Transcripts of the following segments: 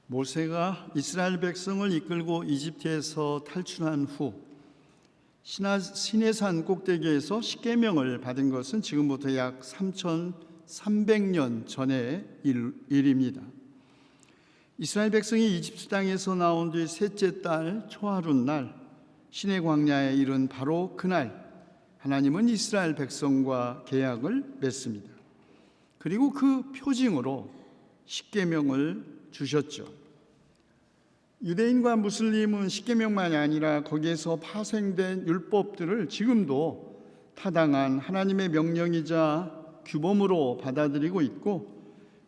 모세가 이스라엘 백성을 이끌고 이집트에서 탈출한 후 시내산 꼭대기에서 십계명을 받은 것은 지금부터 약 3300년 전의 일입니다. 이스라엘 백성이 이집트 땅에서 나온 뒤 셋째 달 초하룻날 시내 광야에 이른 바로 그날 하나님은 이스라엘 백성과 계약을 맺습니다. 그리고 그 표징으로 십계명을 주셨죠. 유대인과 무슬림은 십계명만이 아니라 거기에서 파생된 율법들을 지금도 타당한 하나님의 명령이자 규범으로 받아들이고 있고,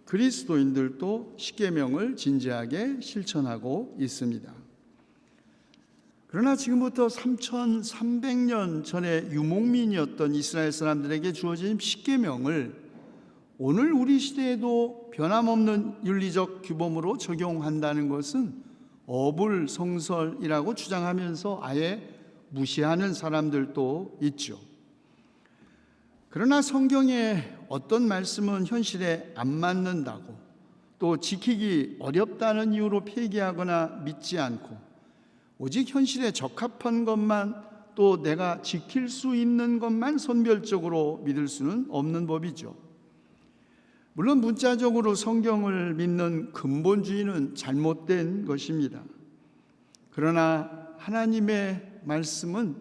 그리스도인들도 십계명을 진지하게 실천하고 있습니다. 그러나 지금부터 3300년 전에 유목민이었던 이스라엘 사람들에게 주어진 십계명을 오늘 우리 시대에도 변함없는 윤리적 규범으로 적용한다는 것은 어불성설이라고 주장하면서 아예 무시하는 사람들도 있죠. 그러나 성경의 어떤 말씀은 현실에 안 맞는다고, 또 지키기 어렵다는 이유로 폐기하거나 믿지 않고 오직 현실에 적합한 것만, 또 내가 지킬 수 있는 것만 선별적으로 믿을 수는 없는 법이죠. 물론 문자적으로 성경을 믿는 근본주의는 잘못된 것입니다. 그러나 하나님의 말씀은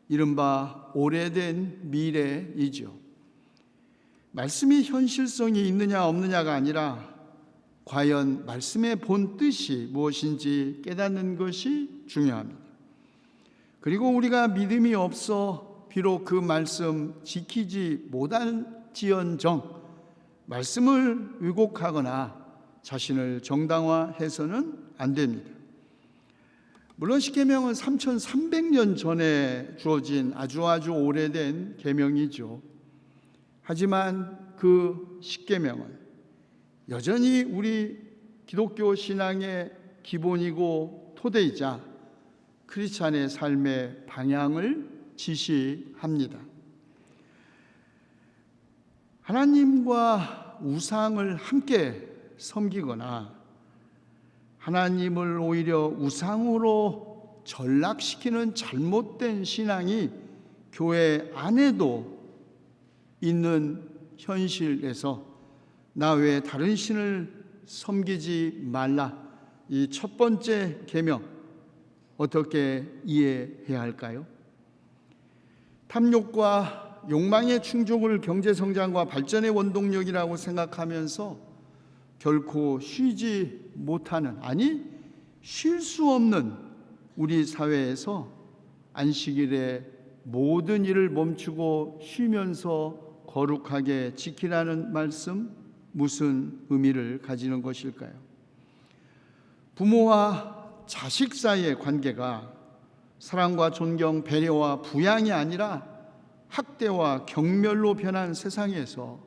이른바 오래된 미래이죠. 말씀이 현실성이 있느냐 없느냐가 아니라 과연 말씀의 본 뜻이 무엇인지 깨닫는 것이 중요합니다. 그리고 우리가 믿음이 없어 비록 그 말씀 지키지 못할지언정 말씀을 왜곡하거나 자신을 정당화해서는 안 됩니다. 물론 십계명은 3300년 전에 주어진 아주 오래된 계명이죠. 하지만 그 십계명은 여전히 우리 기독교 신앙의 기본이고 토대이자 크리스찬의 삶의 방향을 지시합니다. 하나님과 우상을 함께 섬기거나 하나님을 오히려 우상으로 전락시키는 잘못된 신앙이 교회 안에도 있는 현실에서 나 외에 다른 신을 섬기지 말라, 이 첫 번째 계명 어떻게 이해해야 할까요? 탐욕과 욕망의 충족을 경제성장과 발전의 원동력이라고 생각하면서 결코 쉬지 못하는, 아니 쉴 수 없는 우리 사회에서 안식일에 모든 일을 멈추고 쉬면서 거룩하게 지키라는 말씀, 무슨 의미를 가지는 것일까요? 부모와 자식 사이의 관계가 사랑과 존경, 배려와 부양이 아니라 학대와 경멸로 변한 세상에서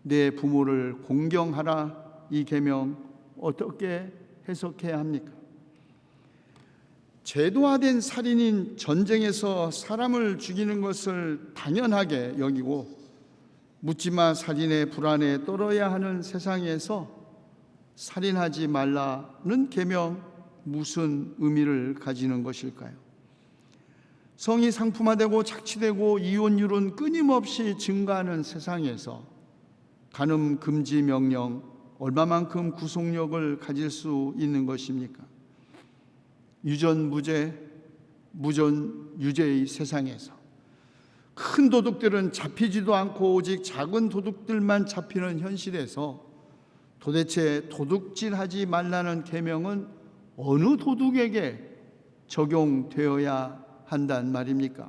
내 부모를 공경하라, 이 계명 어떻게 해석해야 합니까? 제도화된 살인인 전쟁에서 사람을 죽이는 것을 당연하게 여기고 묻지마 살인의 불안에 떨어야 하는 세상에서 살인하지 말라는 계명, 무슨 의미를 가지는 것일까요? 성이 상품화되고 착취되고 이혼율은 끊임없이 증가하는 세상에서 간음 금지 명령 얼마만큼 구속력을 가질 수 있는 것입니까? 유전무죄, 무전유죄의 세상에서 큰 도둑들은 잡히지도 않고 오직 작은 도둑들만 잡히는 현실에서 도대체 도둑질하지 말라는 계명은 어느 도둑에게 적용되어야 한단 말입니까?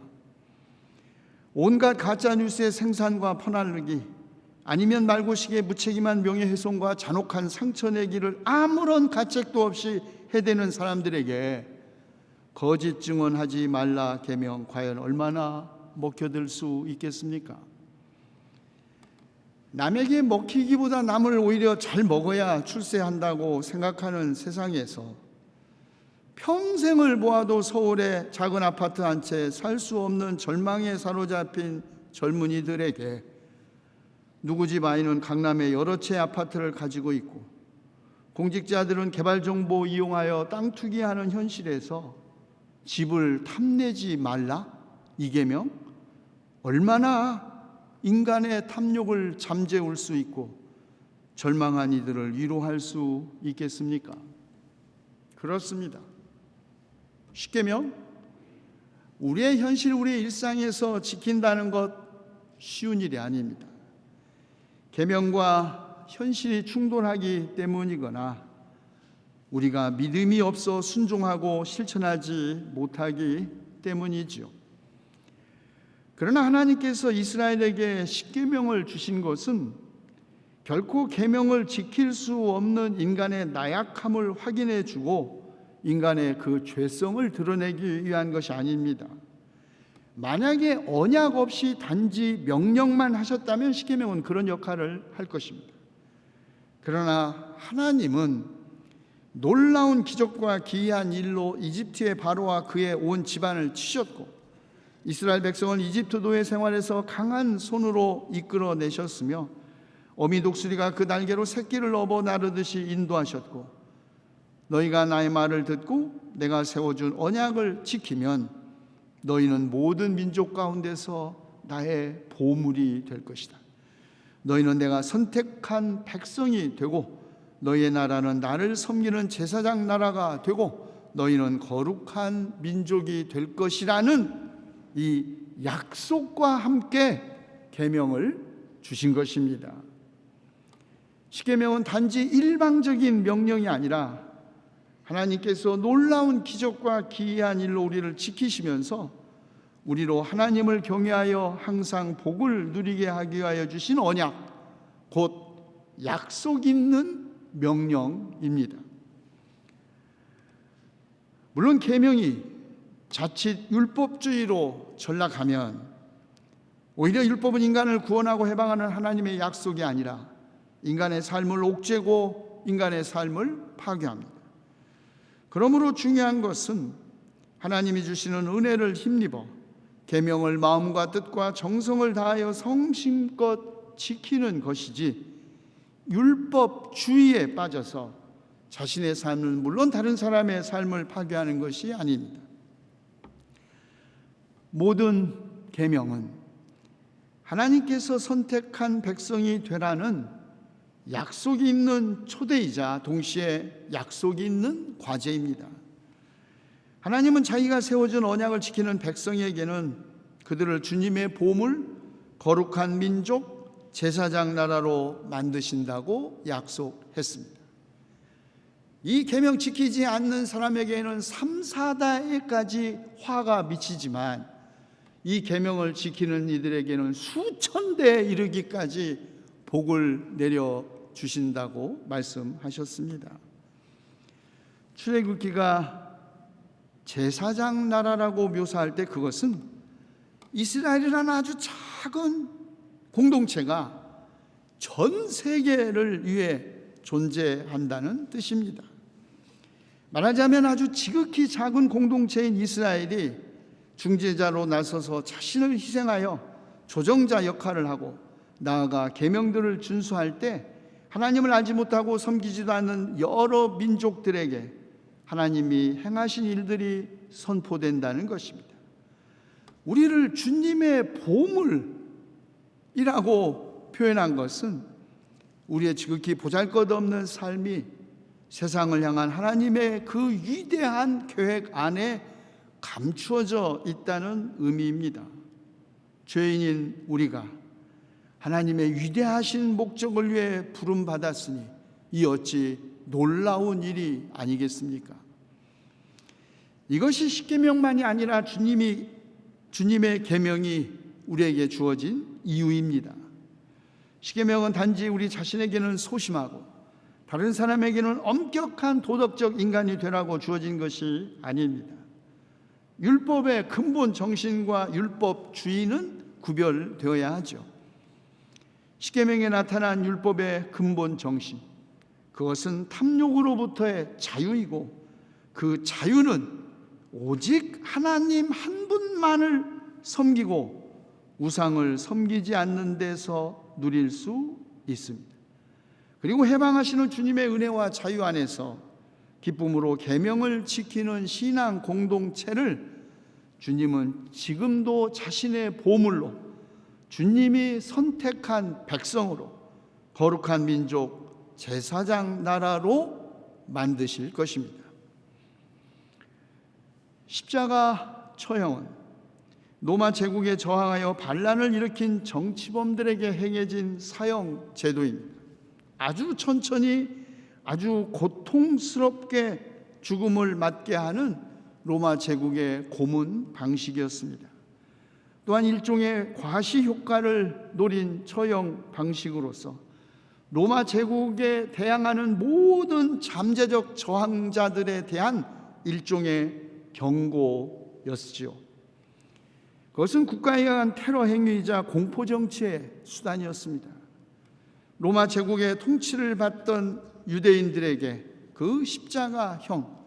온갖 가짜뉴스의 생산과 퍼나르기, 아니면 말고식의 무책임한 명예훼손과 잔혹한 상처내기를 아무런 가책도 없이 해대는 사람들에게 거짓 증언하지 말라 계명 과연 얼마나 먹혀들 수 있겠습니까? 남에게 먹히기보다 남을 오히려 잘 먹어야 출세한다고 생각하는 세상에서 평생을 모아도 서울의 작은 아파트 한 채 살 수 없는 절망에 사로잡힌 젊은이들에게 누구 집 아이는 강남에 여러 채 아파트를 가지고 있고 공직자들은 개발정보 이용하여 땅 투기하는 현실에서 집을 탐내지 말라? 이 계명? 얼마나 인간의 탐욕을 잠재울 수 있고 절망한 이들을 위로할 수 있겠습니까? 그렇습니다. 십계명, 우리의 현실, 우리의 일상에서 지킨다는 것 쉬운 일이 아닙니다. 계명과 현실이 충돌하기 때문이거나 우리가 믿음이 없어 순종하고 실천하지 못하기 때문이지요. 그러나 하나님께서 이스라엘에게 십계명을 주신 것은 결코 계명을 지킬 수 없는 인간의 나약함을 확인해 주고 인간의 그 죄성을 드러내기 위한 것이 아닙니다. 만약에 언약 없이 단지 명령만 하셨다면 십계명은 그런 역할을 할 것입니다. 그러나 하나님은 놀라운 기적과 기이한 일로 이집트의 바로와 그의 온 집안을 치셨고 이스라엘 백성을 이집트 노예 생활에서 강한 손으로 이끌어내셨으며 어미 독수리가 그 날개로 새끼를 업어 나르듯이 인도하셨고 너희가 나의 말을 듣고 내가 세워준 언약을 지키면 너희는 모든 민족 가운데서 나의 보물이 될 것이다. 너희는 내가 선택한 백성이 되고 너희의 나라는 나를 섬기는 제사장 나라가 되고 너희는 거룩한 민족이 될 것이라는 이 약속과 함께 계명을 주신 것입니다. 십계명은 단지 일방적인 명령이 아니라 하나님께서 놀라운 기적과 기이한 일로 우리를 지키시면서 우리로 하나님을 경외하여 항상 복을 누리게 하기 위하여 주신 언약, 곧 약속 있는 명령입니다. 물론 계명이 자칫 율법주의로 전락하면 오히려 율법은 인간을 구원하고 해방하는 하나님의 약속이 아니라 인간의 삶을 옥죄고 인간의 삶을 파괴합니다. 그러므로 중요한 것은 하나님이 주시는 은혜를 힘입어 계명을 마음과 뜻과 정성을 다하여 성심껏 지키는 것이지 율법주의에 빠져서 자신의 삶은 물론 다른 사람의 삶을 파괴하는 것이 아닙니다. 모든 계명은 하나님께서 선택한 백성이 되라는 약속이 있는 초대이자 동시에 약속이 있는 과제입니다. 하나님은 자기가 세워준 언약을 지키는 백성에게는 그들을 주님의 보물, 거룩한 민족, 제사장 나라로 만드신다고 약속했습니다. 이 계명 지키지 않는 사람에게는 3, 4대까지 화가 미치지만 이 계명을 지키는 이들에게는 수천 대에 이르기까지 복을 내려 주신다고 말씀하셨습니다. 출애굽기가 제사장 나라라고 묘사할 때 그것은 이스라엘이라는 아주 작은 공동체가 전 세계를 위해 존재한다는 뜻입니다. 말하자면 아주 지극히 작은 공동체인 이스라엘이 중재자로 나서서 자신을 희생하여 조정자 역할을 하고 나아가 계명들을 준수할 때 하나님을 알지 못하고 섬기지도 않는 여러 민족들에게 하나님이 행하신 일들이 선포된다는 것입니다. 우리를 주님의 보물이라고 표현한 것은 우리의 지극히 보잘것없는 삶이 세상을 향한 하나님의 그 위대한 계획 안에 감추어져 있다는 의미입니다. 죄인인 우리가 하나님의 위대하신 목적을 위해 부름받았으니 이 어찌 놀라운 일이 아니겠습니까? 이것이 십계명만이 아니라 주님의 계명이 우리에게 주어진 이유입니다. 십계명은 단지 우리 자신에게는 소심하고 다른 사람에게는 엄격한 도덕적 인간이 되라고 주어진 것이 아닙니다. 율법의 근본 정신과 율법주의는 구별되어야 하죠. 십계명에 나타난 율법의 근본 정신, 그것은 탐욕으로부터의 자유이고 그 자유는 오직 하나님 한 분만을 섬기고 우상을 섬기지 않는 데서 누릴 수 있습니다. 그리고 해방하시는 주님의 은혜와 자유 안에서 기쁨으로 계명을 지키는 신앙 공동체를 주님은 지금도 자신의 보물로, 주님이 선택한 백성으로, 거룩한 민족 제사장 나라로 만드실 것입니다. 십자가 처형은 로마 제국에 저항하여 반란을 일으킨 정치범들에게 행해진 사형 제도입니다. 아주 천천히, 아주 고통스럽게 죽음을 맞게 하는 로마 제국의 고문 방식이었습니다. 또한 일종의 과시 효과를 노린 처형 방식으로서 로마 제국에 대항하는 모든 잠재적 저항자들에 대한 일종의 경고였지요. 그것은 국가에 의한 테러 행위이자 공포 정치의 수단이었습니다. 로마 제국의 통치를 받던 유대인들에게 그 십자가형,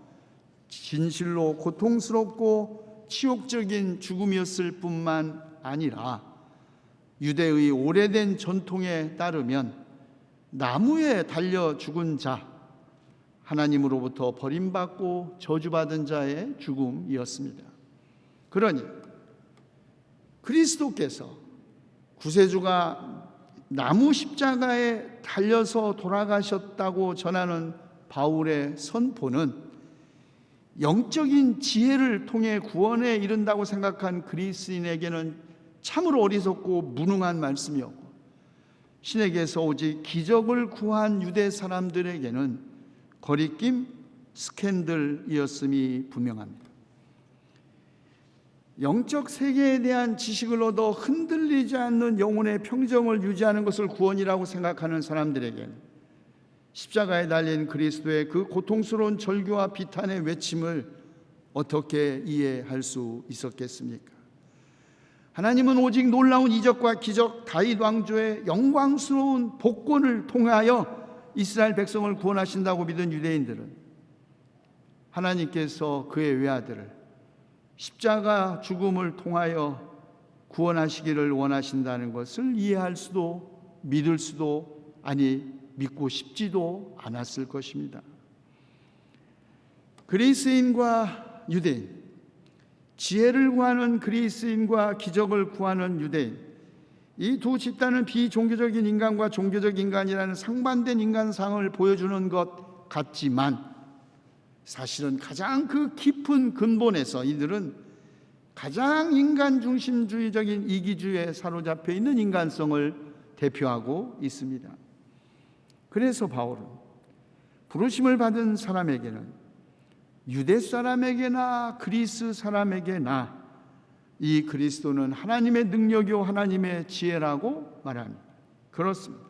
진실로 고통스럽고 치욕적인 죽음이었을 뿐만 아니라 유대의 오래된 전통에 따르면 나무에 달려 죽은 자, 하나님으로부터 버림받고 저주받은 자의 죽음이었습니다. 그러니 그리스도께서 구세주가 나무 십자가에 달려서 돌아가셨다고 전하는 바울의 선포는 영적인 지혜를 통해 구원에 이른다고 생각한 그리스인에게는 참으로 어리석고 무능한 말씀이었고, 신에게서 오직 기적을 구한 유대 사람들에게는 거리낌, 스캔들이었음이 분명합니다. 영적 세계에 대한 지식을 얻어 흔들리지 않는 영혼의 평정을 유지하는 것을 구원이라고 생각하는 사람들에게는 십자가에 달린 그리스도의 그 고통스러운 절규와 비탄의 외침을 어떻게 이해할 수 있었겠습니까? 하나님은 오직 놀라운 이적과 기적, 다윗 왕조의 영광스러운 복권을 통하여 이스라엘 백성을 구원하신다고 믿은 유대인들은 하나님께서 그의 외아들을 십자가 죽음을 통하여 구원하시기를 원하신다는 것을 이해할 수도, 믿을 수도, 아니 믿고 싶지도 않았을 것입니다. 그리스인과 유대인, 지혜를 구하는 그리스인과 기적을 구하는 유대인, 이 두 집단은 비종교적인 인간과 종교적 인간이라는 상반된 인간상을 보여주는 것 같지만 사실은 가장 그 깊은 근본에서 이들은 가장 인간 중심주의적인 이기주의에 사로잡혀 있는 인간성을 대표하고 있습니다. 그래서 바울은 부르심을 받은 사람에게는 유대 사람에게나 그리스 사람에게나 이 그리스도는 하나님의 능력이요 하나님의 지혜라고 말합니다. 그렇습니다.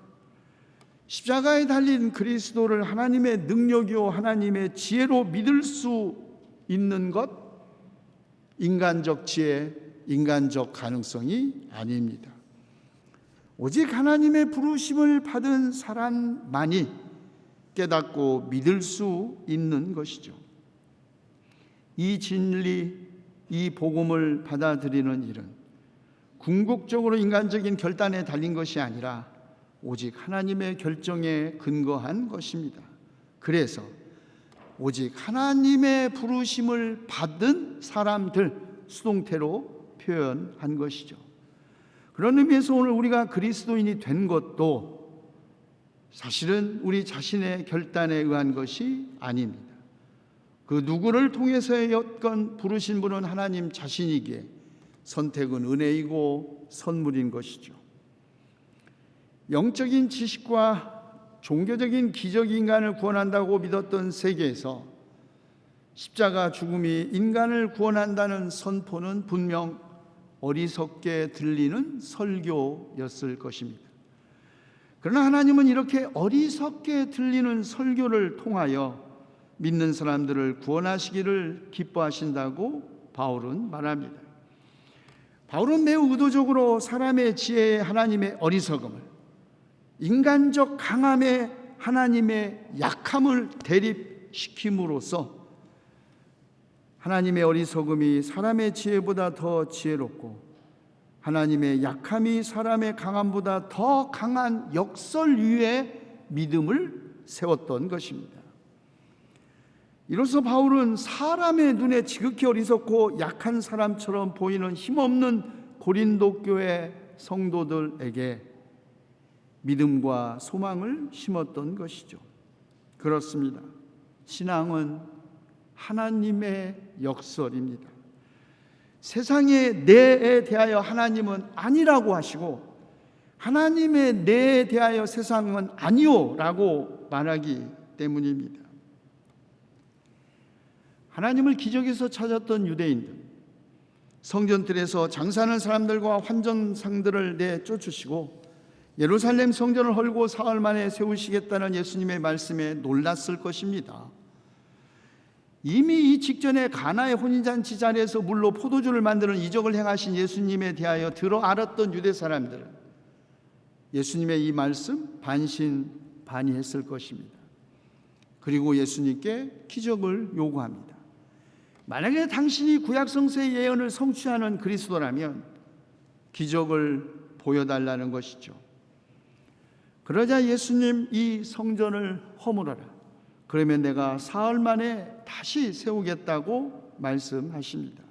십자가에 달린 그리스도를 하나님의 능력이요 하나님의 지혜로 믿을 수 있는 것, 인간적 지혜, 인간적 가능성이 아닙니다. 오직 하나님의 부르심을 받은 사람만이 깨닫고 믿을 수 있는 것이죠. 이 진리, 이 복음을 받아들이는 일은 궁극적으로 인간적인 결단에 달린 것이 아니라 오직 하나님의 결정에 근거한 것입니다. 그래서 오직 하나님의 부르심을 받은 사람들, 수동태로 표현한 것이죠. 그런 의미에서 오늘 우리가 그리스도인이 된 것도 사실은 우리 자신의 결단에 의한 것이 아닙니다. 그 누구를 통해서였건 부르신 분은 하나님 자신이기에 선택은 은혜이고 선물인 것이죠. 영적인 지식과 종교적인 기적이 인간을 구원한다고 믿었던 세계에서 십자가 죽음이 인간을 구원한다는 선포는 분명 어리석게 들리는 설교였을 것입니다. 그러나 하나님은 이렇게 어리석게 들리는 설교를 통하여 믿는 사람들을 구원하시기를 기뻐하신다고 바울은 말합니다. 바울은 매우 의도적으로 사람의 지혜에 하나님의 어리석음을, 인간적 강함에 하나님의 약함을 대립시킴으로써 하나님의 어리석음이 사람의 지혜보다 더 지혜롭고 하나님의 약함이 사람의 강함보다 더 강한 역설유에 믿음을 세웠던 것입니다. 이로써 바울은 사람의 눈에 지극히 어리석고 약한 사람처럼 보이는 힘없는 고린도 교회 성도들에게 믿음과 소망을 심었던 것이죠. 그렇습니다. 신앙은 하나님의 역설입니다. 세상의 내에 대하여 하나님은 아니라고 하시고 하나님의 내에 대하여 세상은 아니요 라고 말하기 때문입니다. 하나님을 기적에서 찾았던 유대인들, 성전들에서 장사하는 사람들과 환전상들을 내쫓으시고 예루살렘 성전을 헐고 사흘 만에 세우시겠다는 예수님의 말씀에 놀랐을 것입니다. 이미 이 직전에 가나의 혼인잔치 자리에서 물로 포도주를 만드는 이적을 행하신 예수님에 대하여 들어 알았던 유대 사람들은 예수님의 이 말씀 반신반의했을 것입니다. 그리고 예수님께 기적을 요구합니다. 만약에 당신이 구약 성서의 예언을 성취하는 그리스도라면 기적을 보여달라는 것이죠. 그러자 예수님, 이 성전을 허물어라. 그러면 내가 사흘 만에 다시 세우겠다고 말씀하십니다.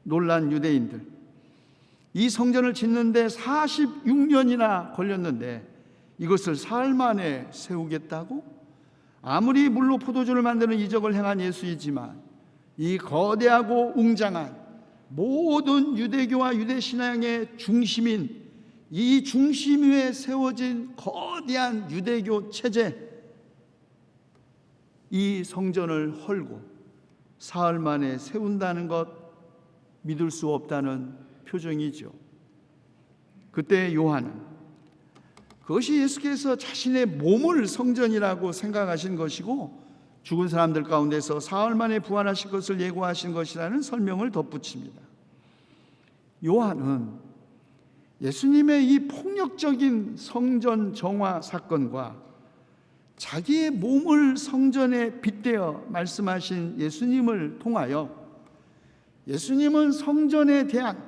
놀란 유대인들, 이 성전을 짓는데 46년이나 걸렸는데 이것을 사흘 만에 세우겠다고? 아무리 물로 포도주를 만드는 이적을 행한 예수이지만 이 거대하고 웅장한 모든 유대교와 유대신앙의 중심인 이 중심 위에 세워진 거대한 유대교 체제, 이 성전을 헐고 사흘 만에 세운다는 것 믿을 수 없다는 표정이죠. 그때 요한은 그것이 예수께서 자신의 몸을 성전이라고 생각하신 것이고 죽은 사람들 가운데서 사흘 만에 부활하실 것을 예고하신 것이라는 설명을 덧붙입니다. 요한은 예수님의 이 폭력적인 성전 정화 사건과 자기의 몸을 성전에 빗대어 말씀하신 예수님을 통하여 예수님은 성전에 대한,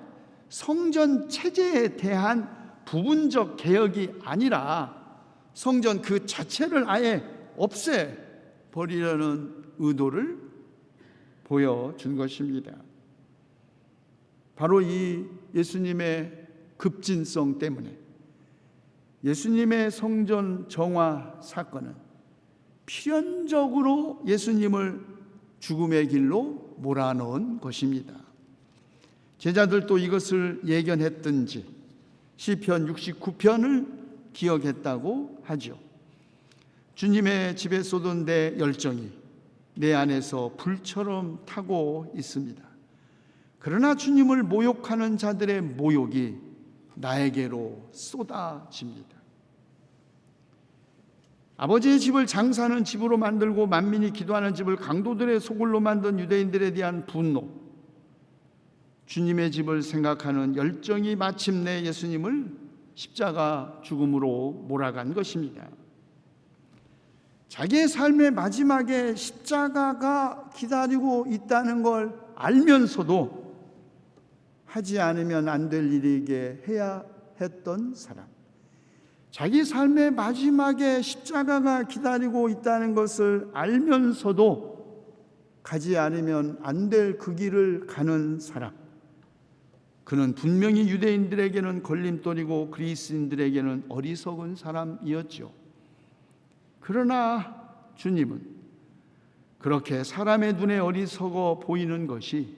성전 체제에 대한 부분적 개혁이 아니라 성전 그 자체를 아예 없애버리려는 의도를 보여준 것입니다. 바로 이 예수님의 급진성 때문에 예수님의 성전 정화 사건은 필연적으로 예수님을 죽음의 길로 몰아넣은 것입니다. 제자들도 이것을 예견했든지 시편 69편을 기억했다고 하죠. 주님의 집에 쏟은 내 열정이 내 안에서 불처럼 타고 있습니다. 그러나 주님을 모욕하는 자들의 모욕이 나에게로 쏟아집니다. 아버지의 집을 장사하는 집으로 만들고 만민이 기도하는 집을 강도들의 소굴로 만든 유대인들에 대한 분노, 주님의 집을 생각하는 열정이 마침내 예수님을 십자가 죽음으로 몰아간 것입니다. 자기의 삶의 마지막에 십자가가 기다리고 있다는 걸 알면서도 하지 않으면 안 될 일이게 해야 했던 사람, 자기 삶의 마지막에 십자가가 기다리고 있다는 것을 알면서도 가지 않으면 안 될 그 길을 가는 사람, 그는 분명히 유대인들에게는 걸림돌이고 그리스인들에게는 어리석은 사람이었죠. 그러나 주님은 그렇게 사람의 눈에 어리석어 보이는 것이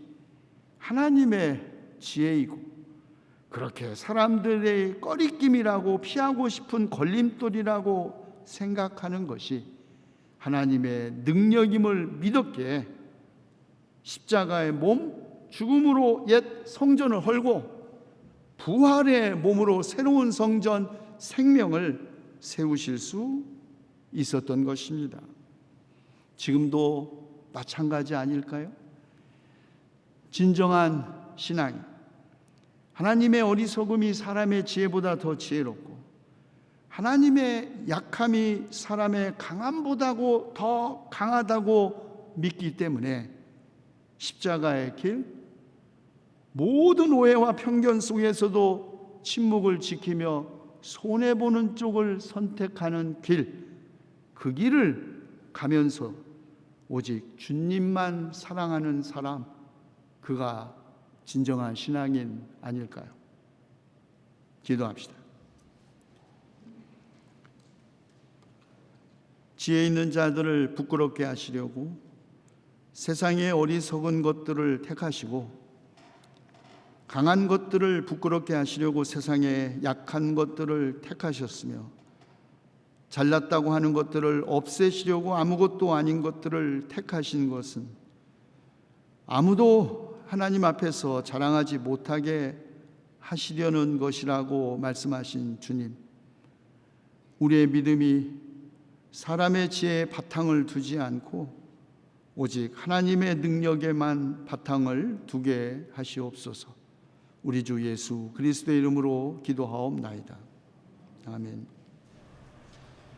하나님의 지혜이고 그렇게 사람들의 꺼리낌이라고 피하고 싶은 걸림돌이라고 생각하는 것이 하나님의 능력임을 믿었기에 십자가의 몸, 죽음으로 옛 성전을 헐고 부활의 몸으로 새로운 성전 생명을 세우실 수 있었던 것입니다. 지금도 마찬가지 아닐까요? 진정한 신앙이 하나님의 어리석음이 사람의 지혜보다 더 지혜롭고 하나님의 약함이 사람의 강함보다도 더 강하다고 믿기 때문에 십자가의 길, 모든 오해와 편견 속에서도 침묵을 지키며 손해보는 쪽을 선택하는 길, 그 길을 가면서 오직 주님만 사랑하는 사람, 그가 진정한 신앙인 아닐까요? 기도합시다. 지혜 있는 자들을 부끄럽게 하시려고 세상의 어리석은 것들을 택하시고, 강한 것들을 부끄럽게 하시려고 세상의 약한 것들을 택하셨으며, 잘났다고 하는 것들을 없애시려고 아무것도 아닌 것들을 택하신 것은 아무도 하나님 앞에서 자랑하지 못하게 하시려는 것이라고 말씀하신 주님, 우리의 믿음이 사람의 지혜에 바탕을 두지 않고 오직 하나님의 능력에만 바탕을 두게 하시옵소서. 우리 주 예수 그리스도의 이름으로 기도하옵나이다. 아멘.